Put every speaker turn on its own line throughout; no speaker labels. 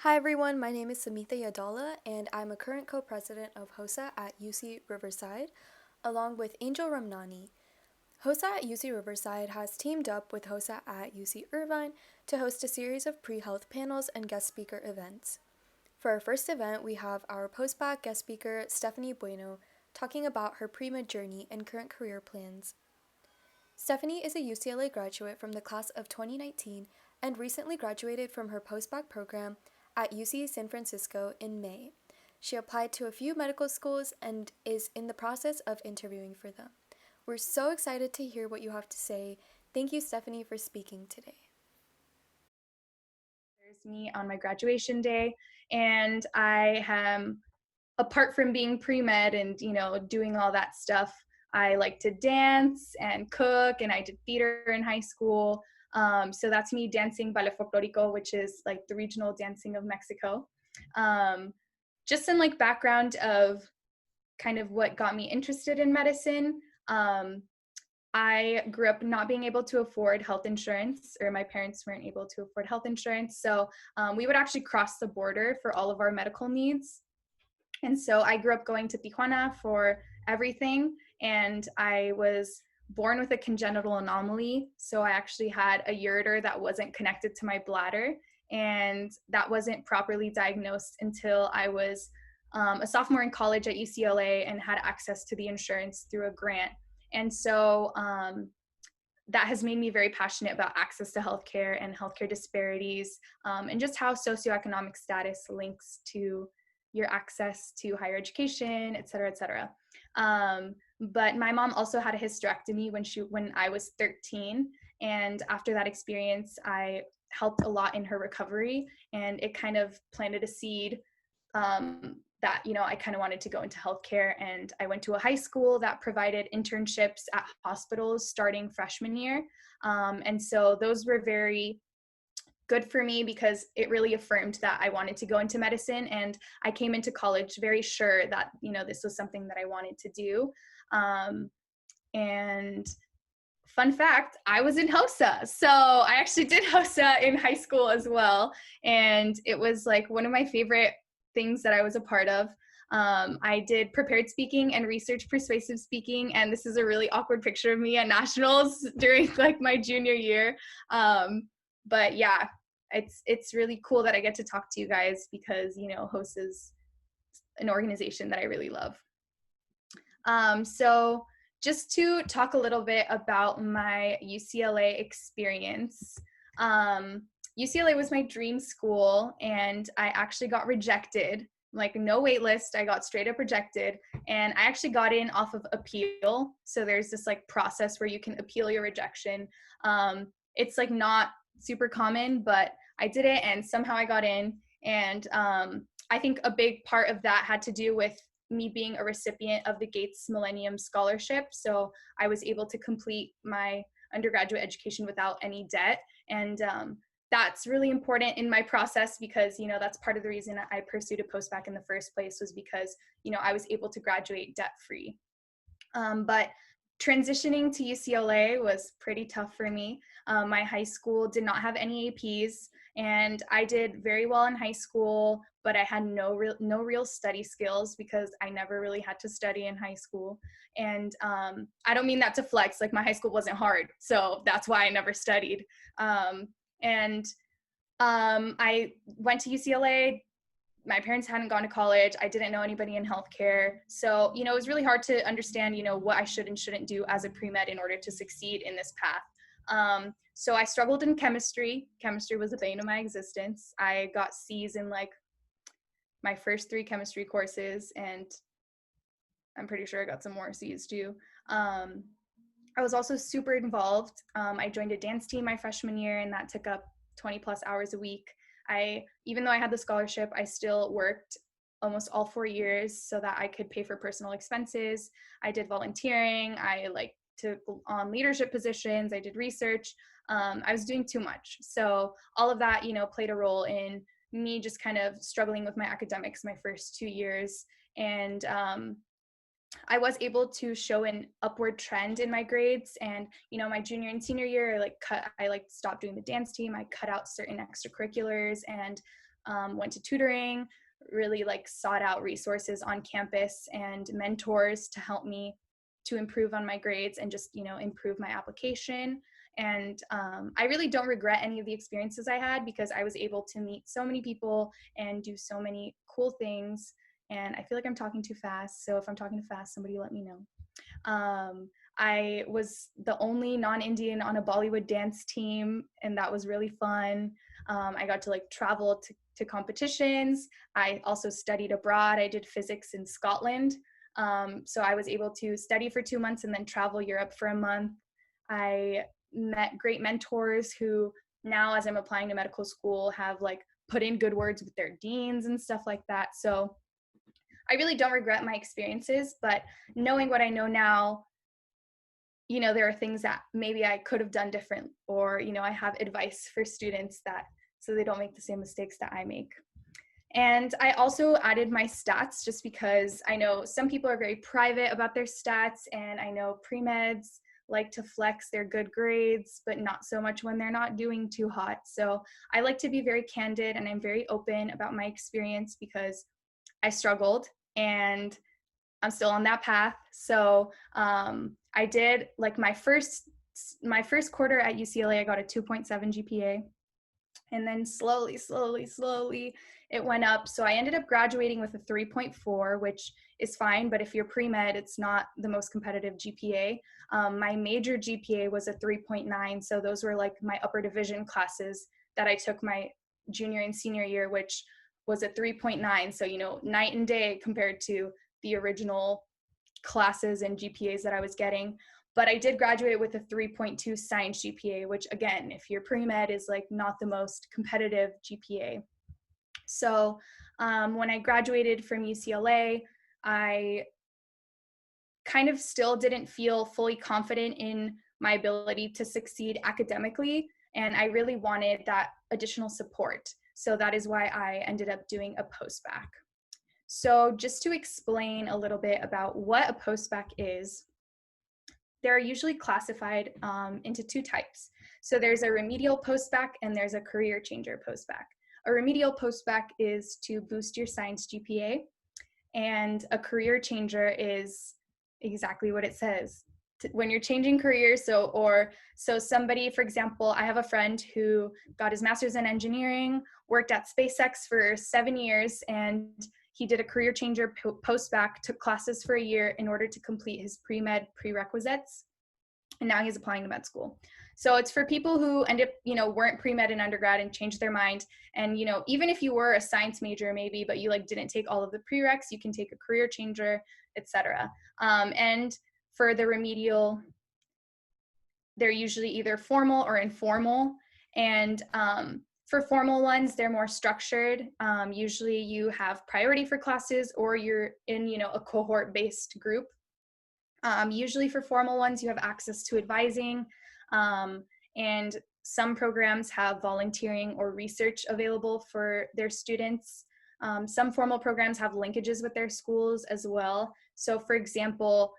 Hi everyone, my name is Samitha Yadala, and I'm a current co-president of HOSA at UC Riverside, along with Angel Ramnani. HOSA at UC Riverside has teamed up with HOSA at UC Irvine to host a series of pre-health panels and guest speaker events. For our first event, we have our post-bac guest speaker, Stephanie Bueno, talking about her pre-med journey and current career plans. Stephanie is a UCLA graduate from the class of 2019 and recently graduated from her postbac program at UC San Francisco in May. She applied to a few medical schools and is in the process of interviewing for them. We're so excited to hear what you have to say. Thank you, Stephanie, for speaking today.
There's me on my graduation day, and I am, apart from being pre-med and doing all that stuff, I like to dance and cook, and I did theater in high school. So that's me dancing ballet folklorico, which is like the regional dancing of Mexico. Just some like background of kind of what got me interested in medicine. I grew up not being able to afford health insurance, or my parents weren't able to afford health insurance. So we would actually cross the border for all of our medical needs. And so I grew up going to Tijuana for everything. And I was born with a congenital anomaly. So I actually had a ureter that wasn't connected to my bladder. And that wasn't properly diagnosed until I was a sophomore in college at UCLA and had access to the insurance through a grant. And so that has made me very passionate about access to healthcare and healthcare disparities, and just how socioeconomic status links to your access to higher education, et cetera, et cetera. But my mom also had a hysterectomy when I was 13. And after that experience, I helped a lot in her recovery, and it kind of planted a seed that I kind of wanted to go into healthcare. And I went to a high school that provided internships at hospitals starting freshman year. And so those were very good for me because it really affirmed that I wanted to go into medicine. And I came into college very sure that this was something that I wanted to do. And fun fact, I was in HOSA. So I actually did HOSA in high school as well. And it was like one of my favorite things that I was a part of. I did prepared speaking and research persuasive speaking, and this is a really awkward picture of me at nationals during like my junior year. But yeah, it's really cool that I get to talk to you guys because HOSA is an organization that I really love. So just to talk a little bit about my UCLA experience. UCLA was my dream school, and I actually got rejected, like no wait list. I got straight up rejected, and I actually got in off of appeal. So there's this like process where you can appeal your rejection. It's like not super common, but I did it, and somehow I got in. And I think a big part of that had to do with me being a recipient of the Gates Millennium Scholarship. So I was able to complete my undergraduate education without any debt. And that's really important in my process because, that's part of the reason I pursued a postbac in the first place, was because, I was able to graduate debt-free. But transitioning to UCLA was pretty tough for me. My high school did not have any APs, and I did very well in high school, but I had no real study skills because I never really had to study in high school. And I don't mean that to flex, like my high school wasn't hard, so that's why I never studied. And I went to UCLA. My parents hadn't gone to college. I didn't know anybody in healthcare. So, it was really hard to understand, what I should and shouldn't do as a pre-med in order to succeed in this path. So I struggled in chemistry. Chemistry was the bane of my existence. I got C's in like my first 3 chemistry courses, and I'm pretty sure I got some more C's too. I was also super involved. I joined a dance team my freshman year, and that took up 20 plus hours a week. Even though I had the scholarship, I still worked almost all 4 years so that I could pay for personal expenses. I did volunteering. I took on leadership positions. I did research. I was doing too much. So all of that, played a role in me just kind of struggling with my academics my first 2 years. And I was able to show an upward trend in my grades. And, my junior and senior year, I stopped doing the dance team. I cut out certain extracurriculars, and went to tutoring, really like sought out resources on campus and mentors to help me to improve on my grades and just, improve my application. And I really don't regret any of the experiences I had because I was able to meet so many people and do so many cool things. And I feel like I'm talking too fast. So if I'm talking too fast, somebody let me know. I was the only non-Indian on a Bollywood dance team, and that was really fun. I got to like travel to competitions. I also studied abroad. I did physics in Scotland. So I was able to study for 2 months and then travel Europe for a month. I met great mentors who now, as I'm applying to medical school, have like put in good words with their deans and stuff like that. So I really don't regret my experiences, but knowing what I know now, there are things that maybe I could have done different, or, I have advice for students that so they don't make the same mistakes that I make. And I also added my stats just because I know some people are very private about their stats, and I know pre-meds like to flex their good grades, but not so much when they're not doing too hot. So I like to be very candid, and I'm very open about my experience because I struggled and I'm still on that path. So I did like my first quarter at UCLA, I got a 2.7 GPA. And then slowly, it went up. So I ended up graduating with a 3.4, which is fine. But if you're pre-med, it's not the most competitive GPA. My major GPA was a 3.9. So those were like my upper division classes that I took my junior and senior year, which was a 3.9. So, night and day compared to the original classes and GPAs that I was getting. But I did graduate with a 3.2 science GPA, which again, if you're pre-med, is like not the most competitive GPA. So when I graduated from UCLA, I kind of still didn't feel fully confident in my ability to succeed academically. And I really wanted that additional support. So that is why I ended up doing a post-bac. So just to explain a little bit about what a post-bac is, they're usually classified into two types. So there's a remedial post-bac and there's a career changer post-bac. A remedial post-bac is to boost your science GPA, and a career changer is exactly what it says. When you're changing careers, so somebody, for example, I have a friend who got his master's in engineering, worked at SpaceX for 7 years, and he did a career changer post-bac, took classes for a year in order to complete his pre-med prerequisites, and now he's applying to med school. So it's for people who end up, weren't pre-med in undergrad and changed their mind. And, even if you were a science major maybe, but you didn't take all of the prereqs, you can take a career changer, etc. And for the remedial, they're usually either formal or informal. And for formal ones, they're more structured. Usually you have priority for classes, or you're in, a cohort-based group. Usually for formal ones, you have access to advising, and some programs have volunteering or research available for their students. Some formal programs have linkages with their schools as well. So for example,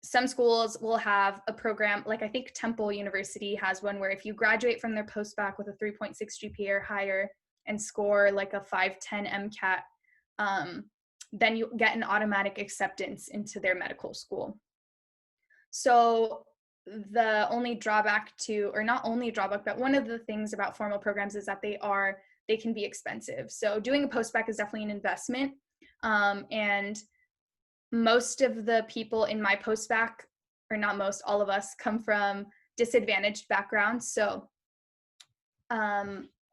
some schools will have a program, like I think Temple University has one, where if you graduate from their post-bac with a 3.6 GPA or higher and score like a 510 MCAT, then you get an automatic acceptance into their medical school. So the only drawback or not only drawback, but one of the things about formal programs is that they can be expensive. So doing a post-bac is definitely an investment. And most of the people in my post-bac, or not most, all of us, come from disadvantaged backgrounds. So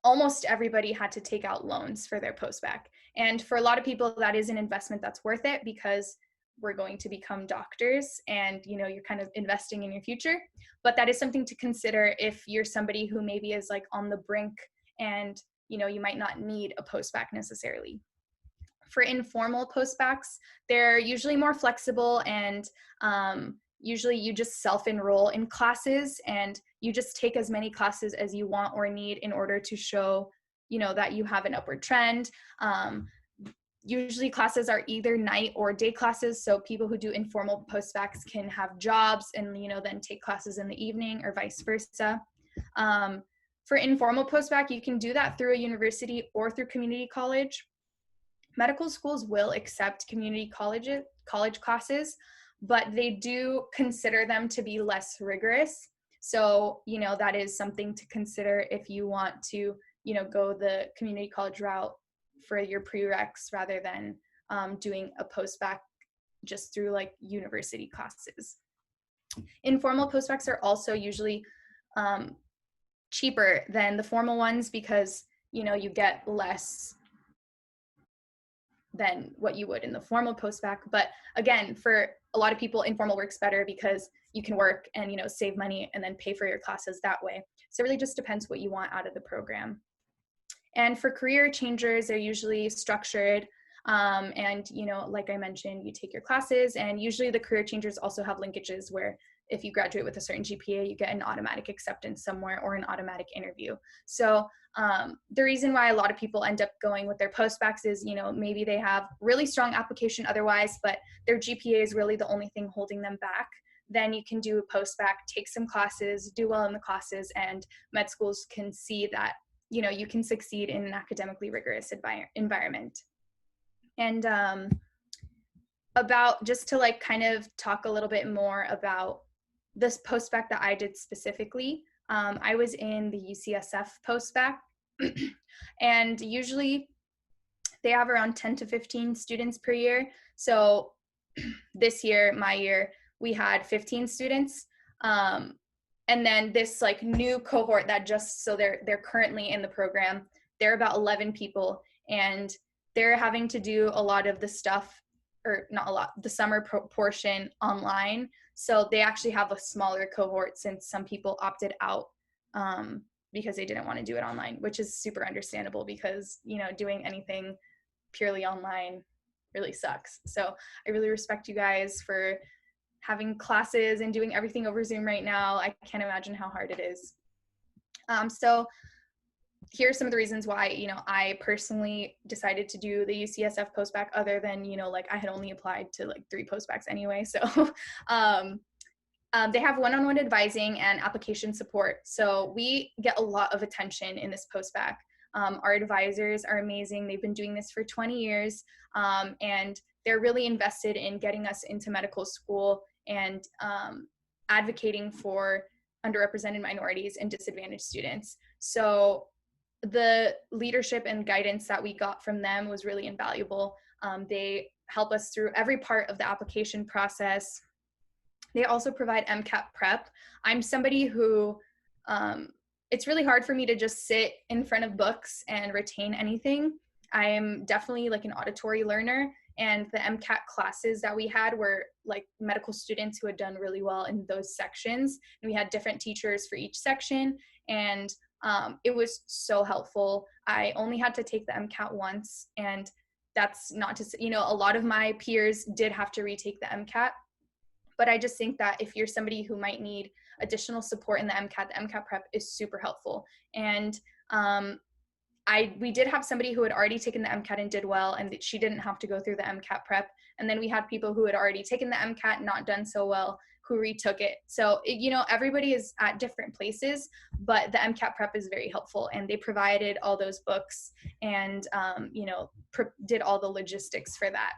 almost everybody had to take out loans for their post-bac. And for a lot of people, that is an investment that's worth it, because we're going to become doctors and, you're kind of investing in your future. But that is something to consider if you're somebody who maybe is like on the brink and, you might not need a post-bac necessarily. For informal post-bacs, they're usually more flexible, and usually you just self-enroll in classes and you just take as many classes as you want or need in order to show, that you have an upward trend. Usually classes are either night or day classes. So people who do informal post-bacs can have jobs and, then take classes in the evening, or vice versa. For informal postbac, you can do that through a university or through community college. Medical schools will accept community college classes, but they do consider them to be less rigorous. So, that is something to consider if you want to, go the community college route for your prereqs rather than doing a postbac just through like university classes. Informal postbacs are also usually cheaper than the formal ones because, you get less than what you would in the formal postbac. But again, for a lot of people, informal works better because you can work and, save money and then pay for your classes that way. So it really just depends what you want out of the program. And for career changers, they're usually structured. And, like I mentioned, you take your classes, and usually the career changers also have linkages where if you graduate with a certain GPA, you get an automatic acceptance somewhere or an automatic interview. So the reason why a lot of people end up going with their postbacs is, maybe they have really strong application otherwise, but their GPA is really the only thing holding them back. Then you can do a postbac, take some classes, do well in the classes, and med schools can see that, you can succeed in an academically rigorous environment. And about just to like kind of talk a little bit more about this postbac that I did specifically, I was in the UCSF postbac, and usually they have around 10 to 15 students per year. So this year, my year, we had 15 students. And then this like new cohort that so they're currently in the program, they're about 11 people, and they're having to do a lot of the stuff, or not a lot, the summer portion online. So they actually have a smaller cohort since some people opted out because they didn't want to do it online, which is super understandable because, doing anything purely online really sucks. So I really respect you guys for having classes and doing everything over Zoom right now. I can't imagine how hard it is. So here's some of the reasons why, I personally decided to do the UCSF postbac other than, like I had only applied to like 3 postbacs anyway. So they have one-on-one advising and application support. So we get a lot of attention in this postbac. Our advisors are amazing. They've been doing this for 20 years, and they're really invested in getting us into medical school and advocating for underrepresented minorities and disadvantaged students. So the leadership and guidance that we got from them was really invaluable. They help us through every part of the application process. They also provide MCAT prep. I'm somebody who, it's really hard for me to just sit in front of books and retain anything. I am definitely like an auditory learner, and the MCAT classes that we had were like medical students who had done really well in those sections. And we had different teachers for each section, and it was so helpful. I only had to take the MCAT once, and that's not to say, a lot of my peers did have to retake the MCAT. But I just think that if you're somebody who might need additional support in the MCAT prep is super helpful. And we did have somebody who had already taken the MCAT and did well, and she didn't have to go through the MCAT prep. And then we had people who had already taken the MCAT, not done so well, who retook it. So, everybody is at different places, but the MCAT prep is very helpful, and they provided all those books and, did all the logistics for that.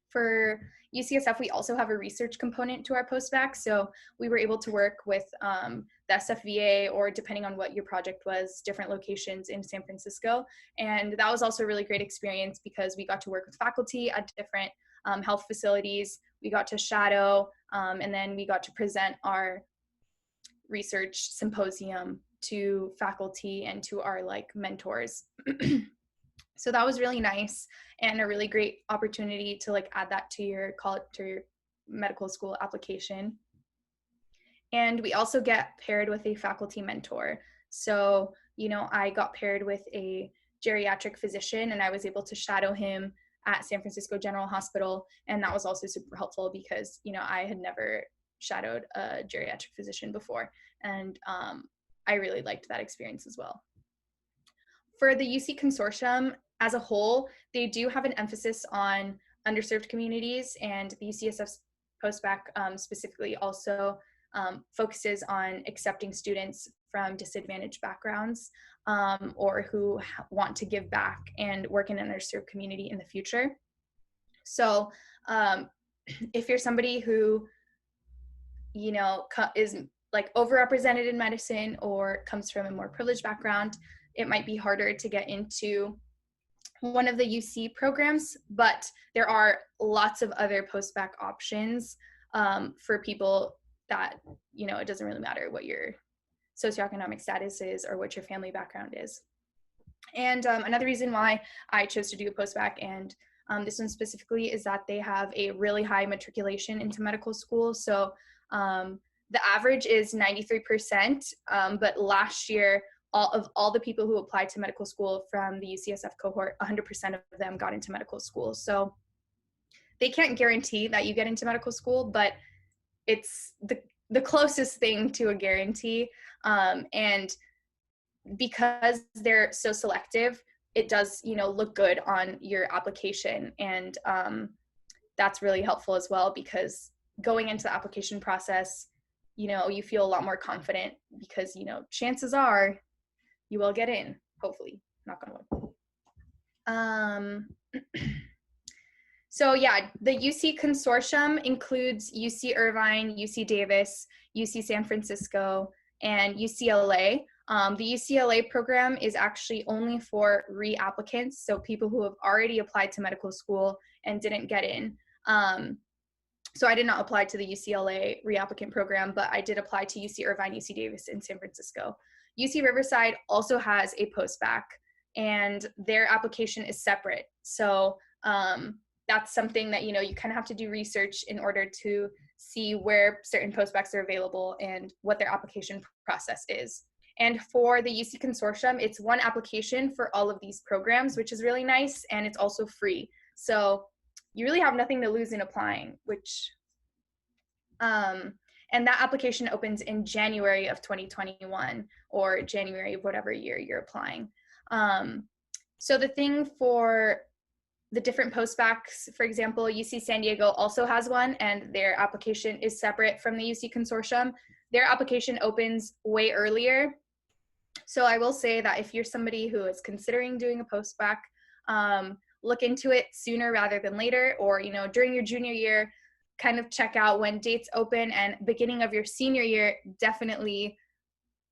For UCSF, we also have a research component to our postbac. So we were able to work with the SFVA, or depending on what your project was, different locations in San Francisco. And that was also a really great experience because we got to work with faculty at different health facilities. We got to shadow, and then we got to present our research symposium to faculty and to our mentors. So that was really nice and a really great opportunity to add that to your college, to your medical school application. And we also get paired with a faculty mentor. So, I got paired with a geriatric physician, and I was able to shadow him at San Francisco General Hospital. And that was also super helpful because, I had never shadowed a geriatric physician before. And I really liked that experience as well. For the UC Consortium as a whole, they do have an emphasis on underserved communities, and the UCSF postbac specifically also focuses on accepting students from disadvantaged backgrounds, or who want to give back and work in an underserved community in the future. So if you're somebody who, is like overrepresented in medicine or comes from a more privileged background, it might be harder to get into one of the UC programs, but there are lots of other post-bac options for people that, it doesn't really matter what your socioeconomic status is or what your family background is. And another reason why I chose to do a post-bac, and this one specifically, is that they have a really high matriculation into medical school. So the average is 93%, but last year, all the people who applied to medical school from the UCSF cohort, 100% of them got into medical school. So they can't guarantee that you get into medical school, but it's the closest thing to a guarantee. And because they're so selective, it does, look good on your application. And that's really helpful as well, because going into the application process, you feel a lot more confident because, chances are you will get in, hopefully, knock on wood. So yeah, the UC consortium includes UC Irvine, UC Davis, UC San Francisco, and UCLA. The UCLA program is actually only for reapplicants, so people who have already applied to medical school and didn't get in. So I did not apply to the UCLA reapplicant program, but I did apply to UC Irvine, UC Davis, and San Francisco. UC Riverside also has a post-bac, and their application is separate. So that's something that, you kind of have to do research in order to see where certain post-bacs are available and what their application process is. And for the UC consortium, it's one application for all of these programs, which is really nice, and it's also free. So you really have nothing to lose in applying, and that application opens in January of 2021 or January of whatever year you're applying. So the thing for the different post-bacs, for example, UC San Diego also has one, and their application is separate from the UC consortium. Their application opens way earlier. So I will say that if you're somebody who is considering doing a post-bac, look into it sooner rather than later, or, during your junior year, kind of check out when dates open, and beginning of your senior year, definitely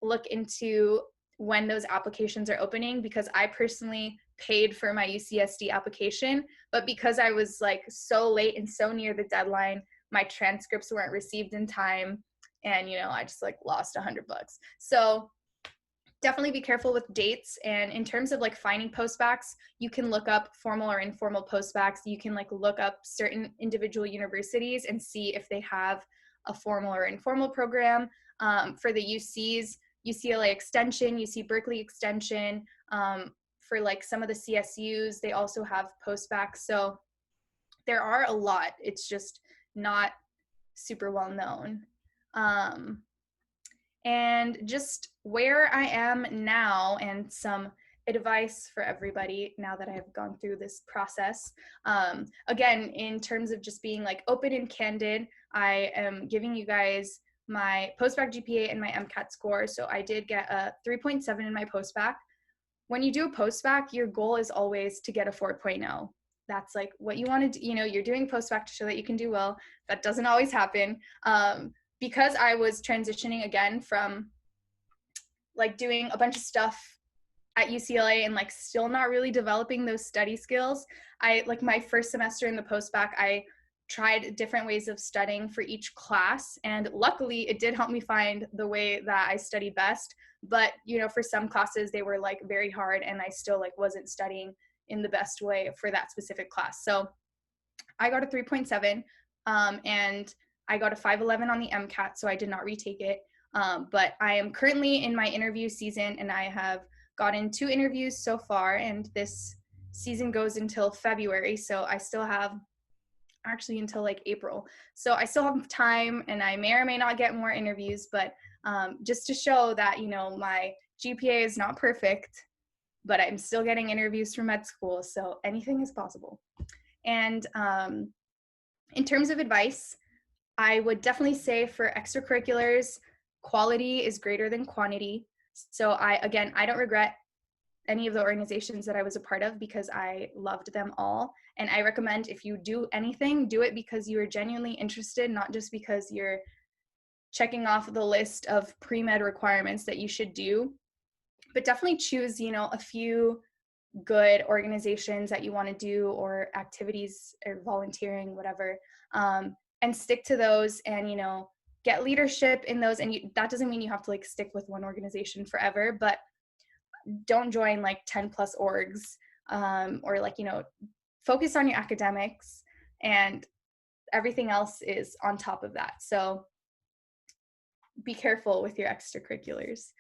look into when those applications are opening, because I personally paid for my UCSD application, but because I was like so late and so near the deadline, my transcripts weren't received in time, and I just like lost $100. So definitely be careful with dates. And in terms of like finding post-bacs, you can look up formal or informal post-bacs. You can like look up certain individual universities and see if they have a formal or informal program. For the UCs, UCLA Extension, UC Berkeley Extension, for like some of the CSUs, they also have post-bacs. So there are a lot. It's just not super well known. And just where I am now, and some advice for everybody now that I have gone through this process. Again, in terms of just being like open and candid, I am giving you guys my post-bac GPA and my MCAT score. So I did get a 3.7 in my post-bac. When you do a post-bac, your goal is always to get a 4.0. That's like what you want to do. You're doing post-bac to show that you can do well. That doesn't always happen. Because I was transitioning again from like doing a bunch of stuff at UCLA and like still not really developing those study skills, I like my first semester in the post-bac, I tried different ways of studying for each class, and luckily it did help me find the way that I study best. But for some classes they were like very hard, and I still like wasn't studying in the best way for that specific class. So I got a 3.7, and I got a 511 on the MCAT, so I did not retake it. But I am currently in my interview season, and I have gotten 2 interviews so far, and this season goes until February, so I still have actually until like April. So I still have time, and I may or may not get more interviews, but just to show that, my GPA is not perfect, but I'm still getting interviews for med school, so anything is possible. And in terms of advice, I would definitely say for extracurriculars, quality is greater than quantity. So I don't regret any of the organizations that I was a part of because I loved them all. And I recommend if you do anything, do it because you are genuinely interested, not just because you're checking off the list of pre-med requirements that you should do. But definitely choose, a few good organizations that you want to do or activities or volunteering, whatever, and stick to those and, get leadership in those. And that doesn't mean you have to like stick with one organization forever, but don't join like 10 plus orgs, or like, focus on your academics and everything else is on top of that. So be careful with your extracurriculars.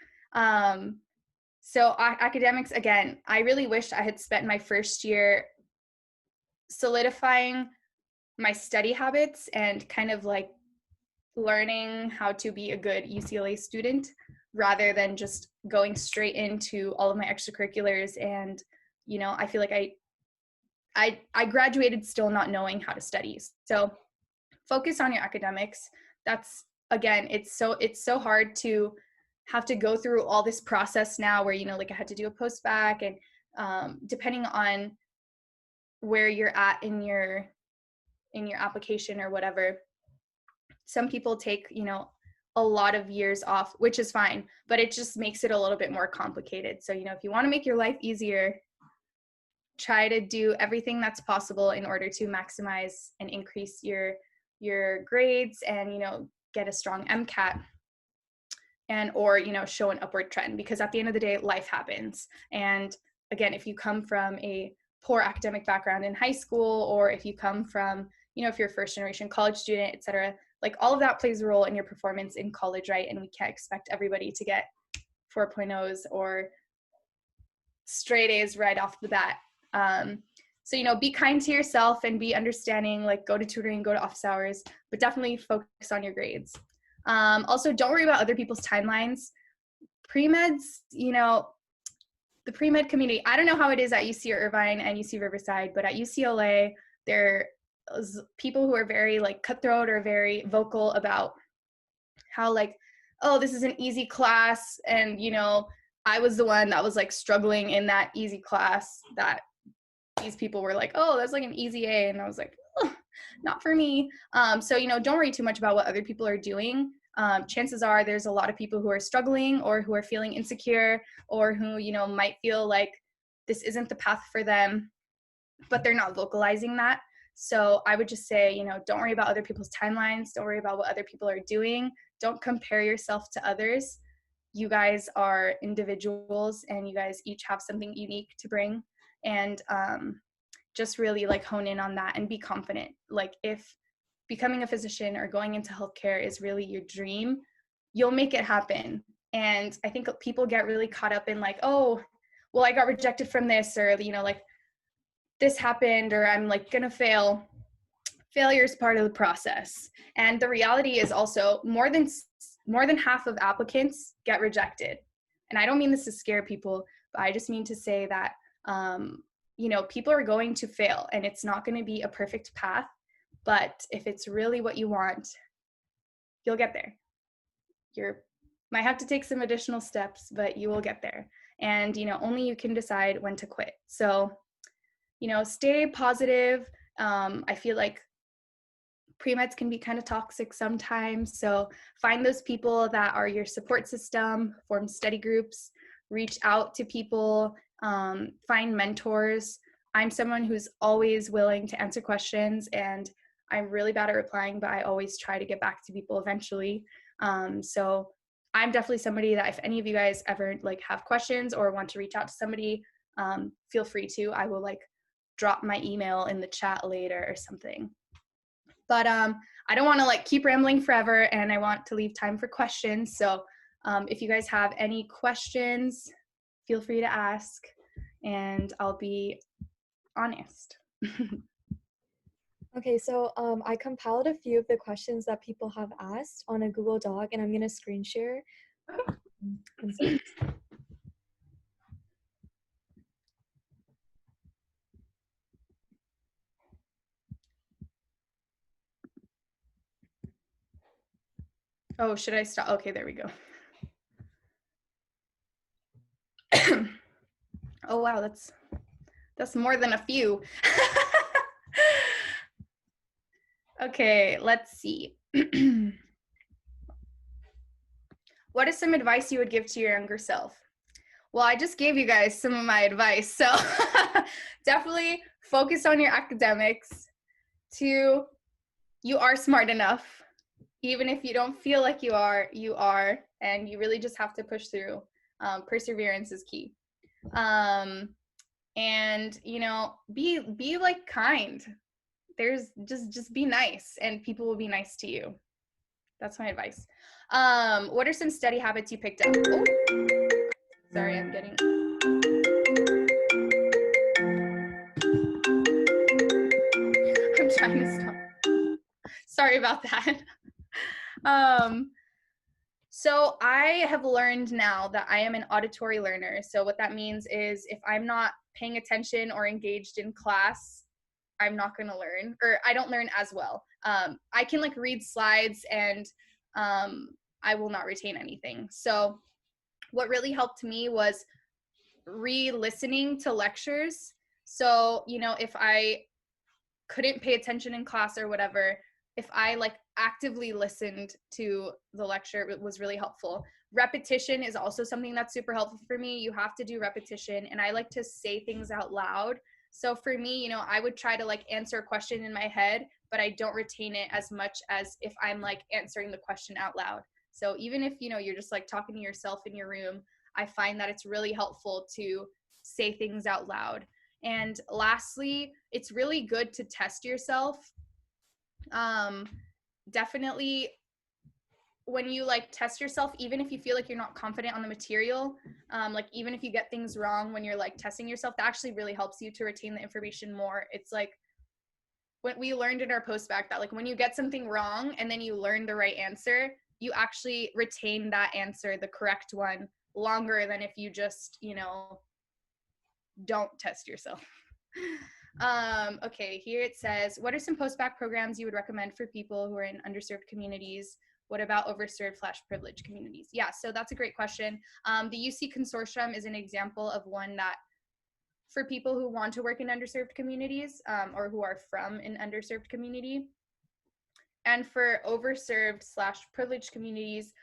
So academics, again, I really wish I had spent my first year solidifying my study habits and kind of like learning how to be a good UCLA student rather than just going straight into all of my extracurriculars. And, I feel like I graduated still not knowing how to study. So focus on your academics. That's, again, it's so hard to have to go through all this process now where, like I had to do a post-bac and depending on where you're at in your application or whatever, some people take, a lot of years off, which is fine, but it just makes it a little bit more complicated. So, if you want to make your life easier, try to do everything that's possible in order to maximize and increase your grades and, get a strong MCAT and, or, show an upward trend, because at the end of the day, life happens. And again, if you come from a poor academic background in high school, or if you come from, if you're a first generation college student, et cetera, like all of that plays a role in your performance in college, right? And we can't expect everybody to get 4.0s or straight A's right off the bat. So, be kind to yourself and be understanding, like go to tutoring, go to office hours, but definitely focus on your grades. Also, don't worry about other people's timelines. Pre-meds, the pre-med community, I don't know how it is at UC Irvine and UC Riverside, but at UCLA, there's people who are very like cutthroat or very vocal about how like, oh, this is an easy class. And, I was the one that was like struggling in that easy class that these people were like, oh, that's like an easy A. And I was like, oh, not for me. So, don't worry too much about what other people are doing. Chances are there's a lot of people who are struggling or who are feeling insecure or who, might feel like this isn't the path for them, but they're not vocalizing that. So I would just say, don't worry about other people's timelines. Don't worry about what other people are doing. Don't compare yourself to others. You guys are individuals and you guys each have something unique to bring. And just really like hone in on that and be confident. Like if becoming a physician or going into healthcare is really your dream, you'll make it happen. And I think people get really caught up in like, oh, well, I got rejected from this, or, like this happened, or I'm like gonna fail. Failure is part of the process. And the reality is also more than half of applicants get rejected. And I don't mean this to scare people, but I just mean to say that, people are going to fail and it's not going to be a perfect path. But if it's really what you want, you'll get there. You might have to take some additional steps, but you will get there. And, only you can decide when to quit. So, stay positive. I feel like pre-meds can be kind of toxic sometimes. So find those people that are your support system, form study groups, reach out to people, find mentors. I'm someone who's always willing to answer questions, and I'm really bad at replying, but I always try to get back to people eventually. So I'm definitely somebody that if any of you guys ever like have questions or want to reach out to somebody, feel free to. I will like drop my email in the chat later or something. But I don't want to like keep rambling forever, and I want to leave time for questions. So if you guys have any questions, feel free to ask, and I'll be honest.
Okay, so I compiled a few of the questions that people have asked on a Google Doc, and I'm going to screen share. One second.
Oh, should I stop? Okay, there we go. Oh, wow, that's more than a few. Okay, let's see. What is some advice you would give to your younger self? Well, I just gave you guys some of my advice. So definitely focus on your academics. 2, you are smart enough. Even if you don't feel like you are, and you really just have to push through. Perseverance is key. And be like kind. There's just be nice, and people will be nice to you. That's my advice. What are some study habits you picked up? Oh, sorry, I'm trying to stop. Sorry about that. So I have learned now that I am an auditory learner. So what that means is if I'm not paying attention or engaged in class, I'm not going to learn, or I don't learn as well. I can like read slides and I will not retain anything. So what really helped me was re-listening to lectures. So, if I couldn't pay attention in class or whatever, if I like actively listened to the lecture, it was really helpful. Repetition is also something that's super helpful for me. You have to do repetition, and I like to say things out loud. So for me, I would try to like answer a question in my head, but I don't retain it as much as if I'm like answering the question out loud. So even if you're just like talking to yourself in your room, I find that it's really helpful to say things out loud. And lastly, it's really good to test yourself. Definitely when you like test yourself, even if you feel like you're not confident on the material, like even if you get things wrong when you're like testing yourself, that actually really helps you to retain the information more. It's like what we learned in our post-bac that like when you get something wrong and then you learn the right answer, you actually retain that answer, the correct one, longer than if you just, don't test yourself. Okay, here it says, what are some post-bac programs you would recommend for people who are in underserved communities? What about overserved/privileged communities? Yeah, so that's a great question. The UC Consortium is an example of one that for people who want to work in underserved communities or who are from an underserved community. And for overserved/privileged communities,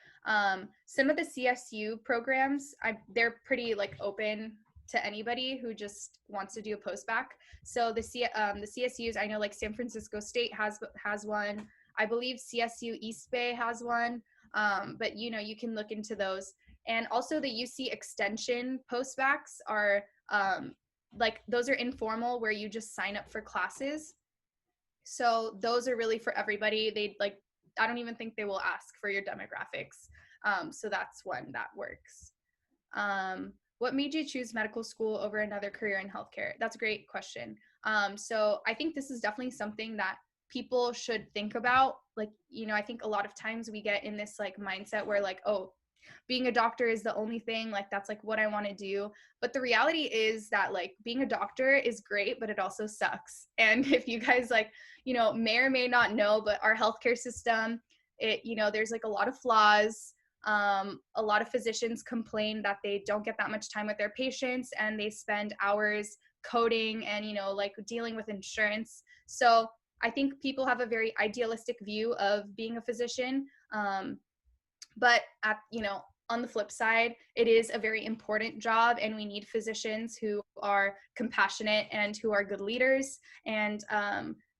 some of the CSU programs, they're pretty like open to anybody who just wants to do a post-bac. So the CSUs, I know like San Francisco State has one. I believe CSU East Bay has one, but you can look into those. And also the UC Extension post-bacs are like those are informal where you just sign up for classes. So those are really for everybody. I don't even think they will ask for your demographics. So that's one that works. What made you choose medical school over another career in healthcare? That's a great question. So I think this is definitely something that people should think about. Like, I think a lot of times we get in this like mindset where like, oh, being a doctor is the only thing, like that's like what I want to do. But the reality is that like being a doctor is great, but it also sucks. And if you guys like, may or may not know, but our healthcare system, there's like a lot of flaws. A lot of physicians complain that they don't get that much time with their patients and they spend hours coding and, like dealing with insurance. So I think people have a very idealistic view of being a physician. But on the flip side, it is a very important job, and we need physicians who are compassionate and who are good leaders. And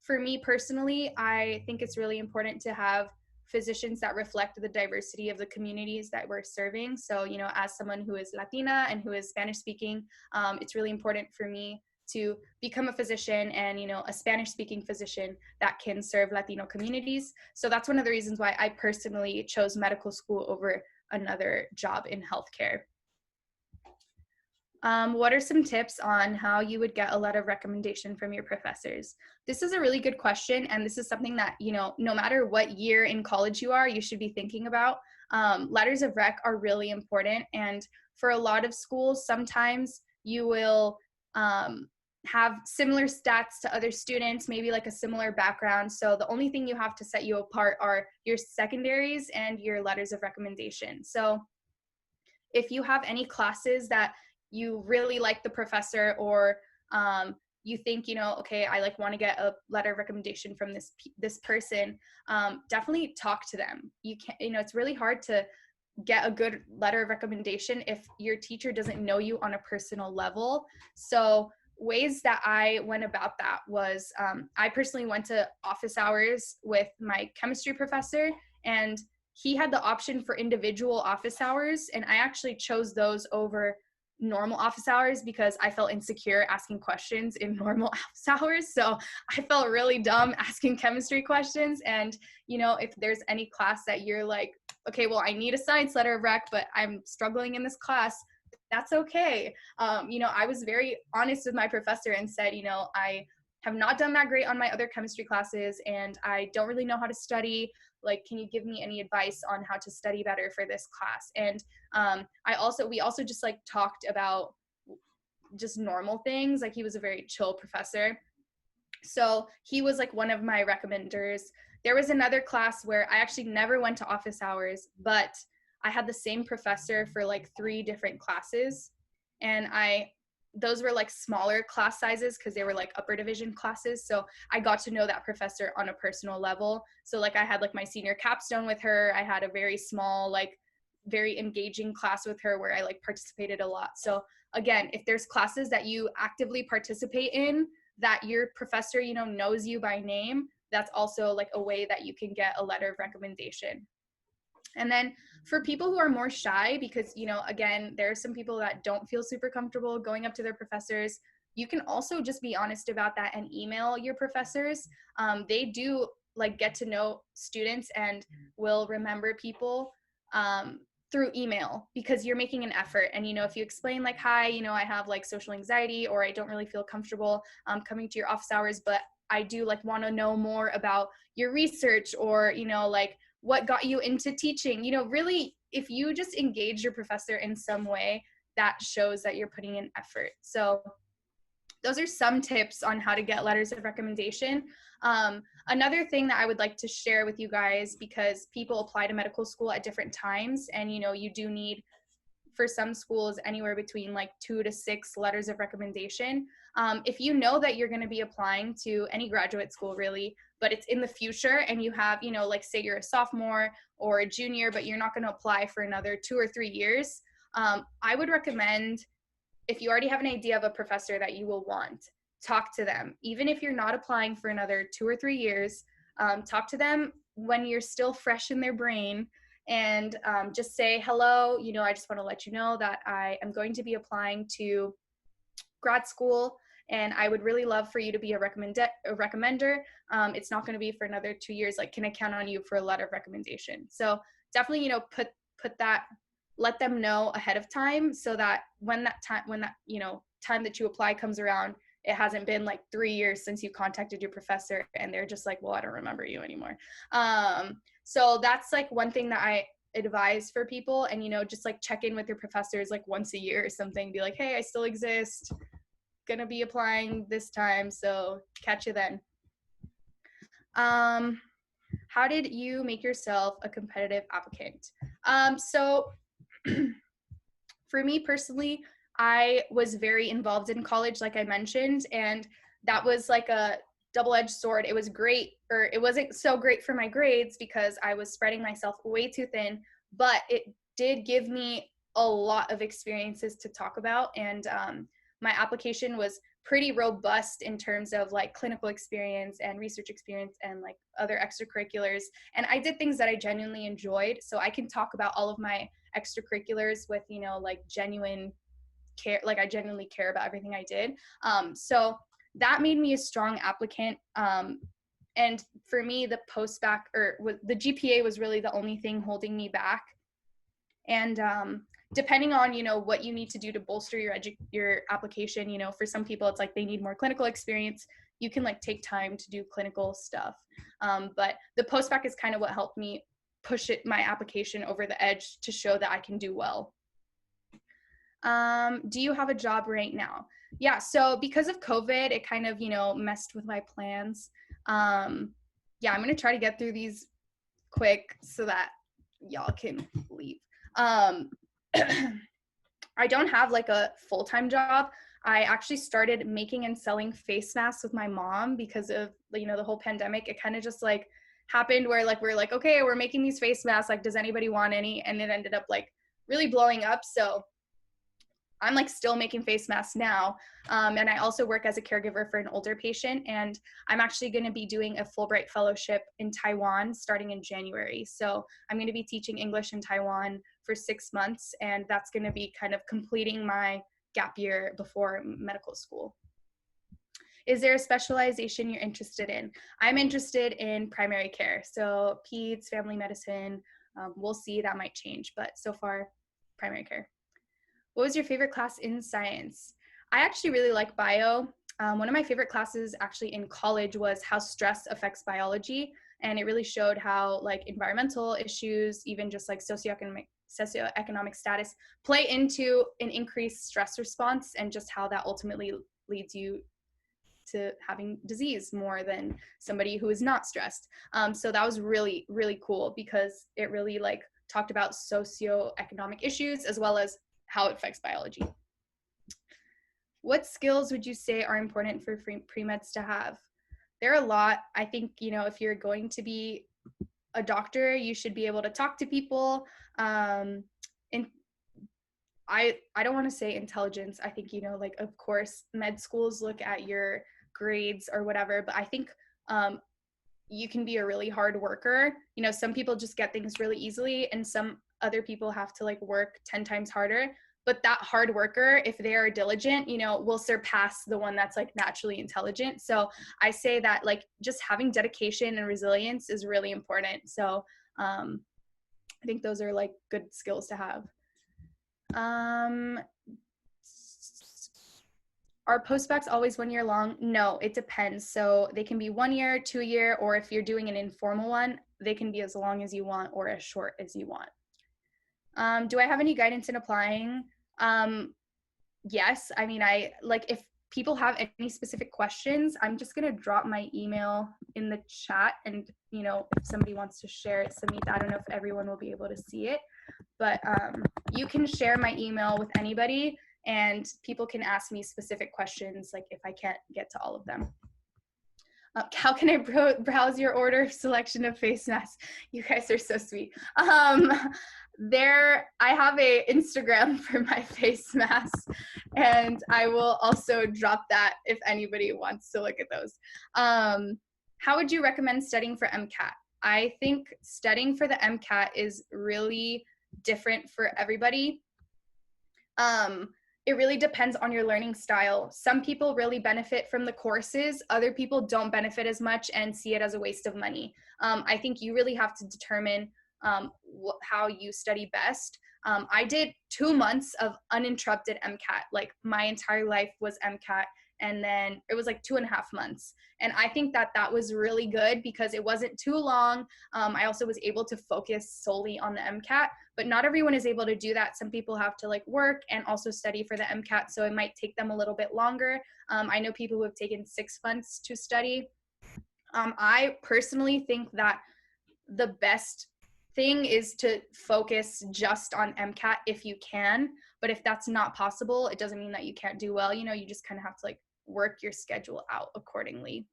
for me personally, I think it's really important to have physicians that reflect the diversity of the communities that we're serving. So, as someone who is Latina and who is Spanish speaking, it's really important for me to become a physician and, a Spanish speaking physician that can serve Latino communities. So that's one of the reasons why I personally chose medical school over another job in healthcare. What are some tips on how you would get a letter of recommendation from your professors? This is a really good question, and this is something that, no matter what year in college you are, you should be thinking about. Letters of rec are really important, and for a lot of schools, sometimes you will have similar stats to other students, maybe like a similar background. So the only thing you have to set you apart are your secondaries and your letters of recommendation. So if you have any classes that you really like the professor, or you think, okay, I like want to get a letter of recommendation from this person, definitely talk to them. You can't, it's really hard to get a good letter of recommendation if your teacher doesn't know you on a personal level. So ways that I went about that was, I personally went to office hours with my chemistry professor, and he had the option for individual office hours, and I actually chose those over normal office hours because I felt insecure asking questions in normal office hours. So I felt really dumb asking chemistry questions. And, if there's any class that you're like, okay, well, I need a science letter of rec, but I'm struggling in this class, that's okay. I was very honest with my professor and said, I have not done that great on my other chemistry classes, and I don't really know how to study. Like, can you give me any advice on how to study better for this class? And we also just like talked about just normal things. Like, he was a very chill professor. So he was like one of my recommenders. There was another class where I actually never went to office hours, but I had the same professor for like 3 different classes. And those were like smaller class sizes because they were like upper division classes. So I got to know that professor on a personal level. So like I had like my senior capstone with her. I had a very small, like very engaging class with her where I like participated a lot. So again, if there's classes that you actively participate in, that your professor, knows you by name, that's also like a way that you can get a letter of recommendation. And then for people who are more shy, because, again, there are some people that don't feel super comfortable going up to their professors, you can also just be honest about that and email your professors. They do like get to know students and will remember people through email because you're making an effort. And, if you explain like, hi, I have like social anxiety, or I don't really feel comfortable coming to your office hours, but I do like want to know more about your research, or, like what got you into teaching, really, if you just engage your professor in some way, that shows that you're putting in effort. So those are some tips on how to get letters of recommendation. Another thing that I would like to share with you guys, because people apply to medical school at different times, and you do need, for some schools, anywhere between like 2 to 6 letters of recommendation. If you know that you're going to be applying to any graduate school, really, but it's in the future, and you have, like say you're a sophomore or a junior, but you're not going to apply for another 2 or 3 years, I would recommend, if you already have an idea of a professor that you will want, talk to them. Even if you're not applying for another 2 or 3 years, talk to them when you're still fresh in their brain, and just say, hello, I just want to let you know that I am going to be applying to grad school, and I would really love for you to be a recommender. It's not going to be for another 2 years. Like, can I count on you for a letter of recommendation? So definitely, put that, let them know ahead of time, so that when that time that you apply comes around, it hasn't been like 3 years since you contacted your professor and they're just like, well, I don't remember you anymore. So that's like one thing that I advise for people. And, just like check in with your professors like once a year or something. Be like, hey, I still exist. Gonna be applying this time. So catch you then. How did you make yourself a competitive applicant? So for me personally, I was very involved in college, like I mentioned, and that was like a double-edged sword. It was great, or it wasn't so great for my grades because I was spreading myself way too thin, but it did give me a lot of experiences to talk about. And my application was pretty robust in terms of like clinical experience and research experience and like other extracurriculars. And I did things that I genuinely enjoyed. So I can talk about all of my extracurriculars with, like genuine care, like I genuinely care about everything I did. So that made me a strong applicant. And for me, the post-bac, or the GPA was really the only thing holding me back. And depending on, what you need to do to bolster your application, for some people, it's like they need more clinical experience. You can like take time to do clinical stuff. But the post-bac is kind of what helped me push my application over the edge to show that I can do well. Do you have a job right now? Yeah, so because of COVID, it kind of, messed with my plans. Yeah, I'm going to try to get through these quick so that y'all can leave. Um, I don't have like a full-time job. I actually started making and selling face masks with my mom because of, the whole pandemic. It kind of just like happened where like we're like, okay, we're making these face masks. Like, does anybody want any? And it ended up like really blowing up. So I'm like still making face masks now. And I also work as a caregiver for an older patient. And I'm actually going to be doing a Fulbright fellowship in Taiwan starting in January. So I'm going to be teaching English in Taiwan for 6 months. And that's going to be kind of completing my gap year before medical school. Is there a specialization you're interested in? I'm interested in primary care. So peds, family medicine, we'll see, that might change, but so far, primary care. What was your favorite class in science? I actually really like bio. One of my favorite classes actually in college was how stress affects biology. And it really showed how like environmental issues, even just like socioeconomic status, play into an increased stress response, and just how that ultimately leads you to having disease more than somebody who is not stressed. So that was really, really cool because it really like talked about socioeconomic issues as well as how it affects biology. What skills would you say are important for pre-meds to have? There are a lot. I think, if you're going to be a doctor, you should be able to talk to people. And I don't want to say intelligence. I think, like, of course, med schools look at your grades or whatever, but I think you can be a really hard worker. Some people just get things really easily, and some other people have to like work 10 times harder. But that hard worker, if they are diligent, will surpass the one that's like naturally intelligent. So I say that like just having dedication and resilience is really important. So I think those are like good skills to have. Are postbacks always 1 year long? No, it depends. So they can be 1 year, 2 year, or if you're doing an informal one, they can be as long as you want or as short as you want. Do I have any guidance in applying? Yes. I mean, if people have any specific questions, I'm just going to drop my email in the chat, and, if somebody wants to share it, Samita, I don't know if everyone will be able to see it, but you can share my email with anybody, and people can ask me specific questions, like if I can't get to all of them. How can I browse your order selection of face masks? You guys are so sweet. I have a Instagram for my face masks, and I will also drop that if anybody wants to look at those. How would you recommend studying for MCAT? I think studying for the MCAT is really different for everybody. It really depends on your learning style. Some people really benefit from the courses. Other people don't benefit as much and see it as a waste of money. I think you really have to determine how you study best. I did 2 months of uninterrupted MCAT. Like my entire life was MCAT. And then it was like 2.5 months. And I think that was really good because it wasn't too long. I also was able to focus solely on the MCAT, but not everyone is able to do that. Some people have to like work and also study for the MCAT, so it might take them a little bit longer. I know people who have taken 6 months to study. I personally think that the best thing is to focus just on MCAT if you can, but if that's not possible, it doesn't mean that you can't do well. You just kind of have to like work your schedule out accordingly.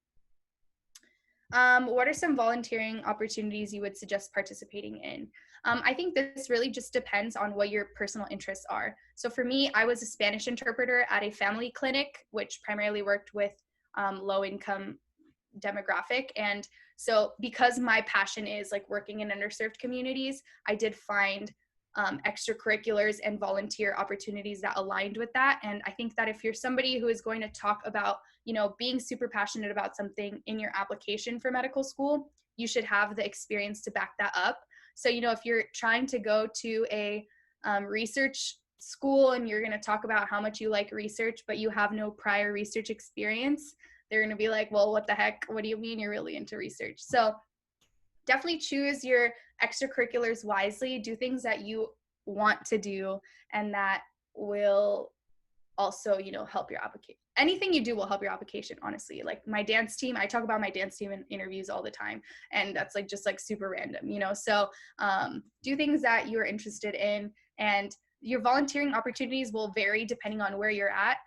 What are some volunteering opportunities you would suggest participating in? I think this really just depends on what your personal interests are. So for me, I was a Spanish interpreter at a family clinic, which primarily worked with low-income demographic. And so because my passion is like working in underserved communities, I did find extracurriculars and volunteer opportunities that aligned with that. And I think that if you're somebody who is going to talk about, being super passionate about something in your application for medical school, you should have the experience to back that up. So, if you're trying to go to a research school and you're going to talk about how much you like research, but you have no prior research experience, they're going to be like, well, what the heck? What do you mean you're really into research? So definitely choose your extracurriculars wisely. Do things that you want to do and that will also, help your application. Anything you do will help your application, honestly. Like my dance team, I talk about my dance team in interviews all the time, and that's like just like super random, So do things that you're interested in, and your volunteering opportunities will vary depending on where you're at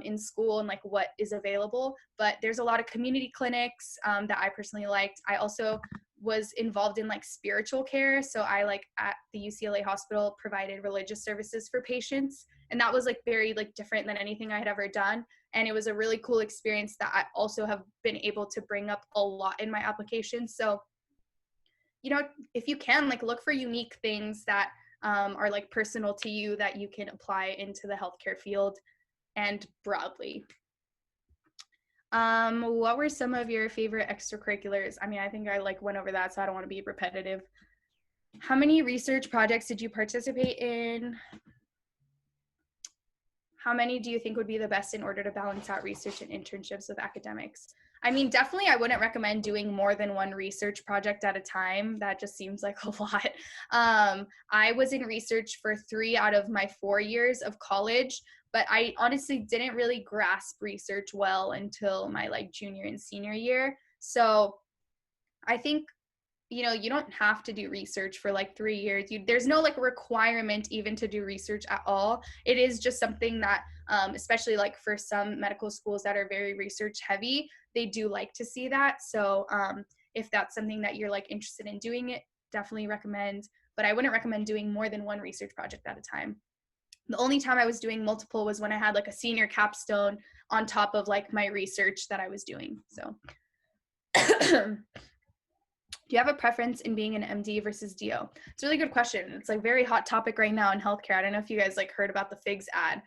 in school and like what is available. But there's a lot of community clinics that I personally liked. I also was involved in like spiritual care. So I like at the UCLA hospital provided religious services for patients. And that was like very like different than anything I had ever done. And it was a really cool experience that I also have been able to bring up a lot in my application. So, if you can, like look for unique things that are like personal to you that you can apply into the healthcare field and broadly. What were some of your favorite extracurriculars? I mean, I think I like went over that, so I don't want to be repetitive. How many research projects did you participate in? How many do you think would be the best in order to balance out research and internships with academics? I mean, definitely I wouldn't recommend doing more than one research project at a time. That just seems like a lot. I was in research for 3 out of my 4 years of college, but I honestly didn't really grasp research well until my like junior and senior year. So I think you don't have to do research for like 3 years. There's no like requirement even to do research at all. It is just something that, especially like for some medical schools that are very research heavy, they do like to see that. So if that's something that you're like interested in doing, it definitely recommend, but I wouldn't recommend doing more than one research project at a time. The only time I was doing multiple was when I had like a senior capstone on top of like my research that I was doing. So do you have a preference in being an MD versus DO? It's a really good question. It's like very hot topic right now in healthcare. I don't know if you guys like heard about the FIGS ad,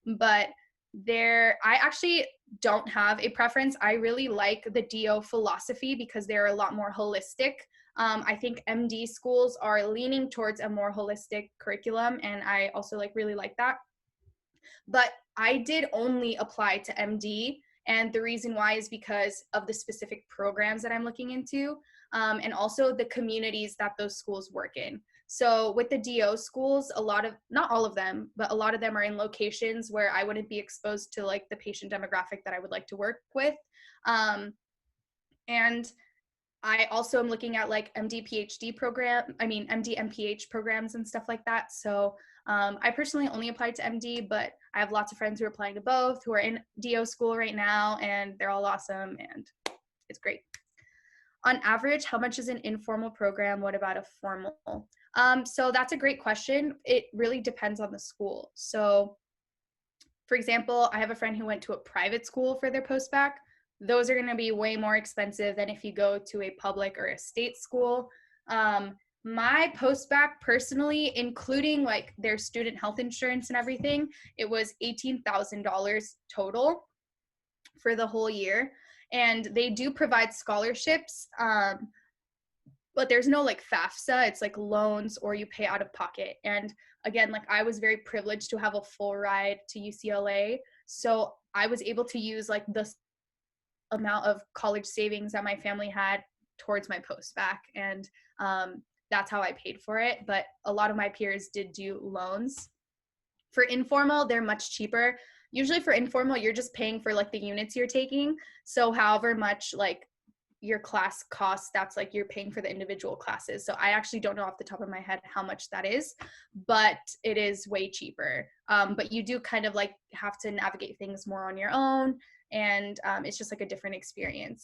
but I actually don't have a preference. I really like the DO philosophy because they're a lot more holistic. I think MD schools are leaning towards a more holistic curriculum, and I also like really like that. But I did only apply to MD. And the reason why is because of the specific programs that I'm looking into, and also the communities that those schools work in. So with the DO schools, not all of them, but a lot of them are in locations where I wouldn't be exposed to like the patient demographic that I would like to work with. And I also am looking at like MD MPH programs and stuff like that. So I personally only applied to MD, but I have lots of friends who are applying to both, who are in DO school right now, and they're all awesome, and it's great. On average, how much is an informal program? What about a formal? So that's a great question. It really depends on the school. So for example, I have a friend who went to a private school for their post-bac. Those are going to be way more expensive than if you go to a public or a state school. My post-bac personally, including like their student health insurance and everything, it was $18,000 total for the whole year. And they do provide scholarships, but there's no like FAFSA. It's like loans or you pay out of pocket. And again, like I was very privileged to have a full ride to UCLA. So I was able to use like the amount of college savings that my family had towards my post-bac. And that's how I paid for it. But a lot of my peers did do loans. For informal, they're much cheaper. Usually for informal, you're just paying for like the units you're taking. So however much like your class costs, that's like you're paying for the individual classes. So I actually don't know off the top of my head how much that is, but it is way cheaper. But you do kind of like have to navigate things more on your own, and it's just like a different experience.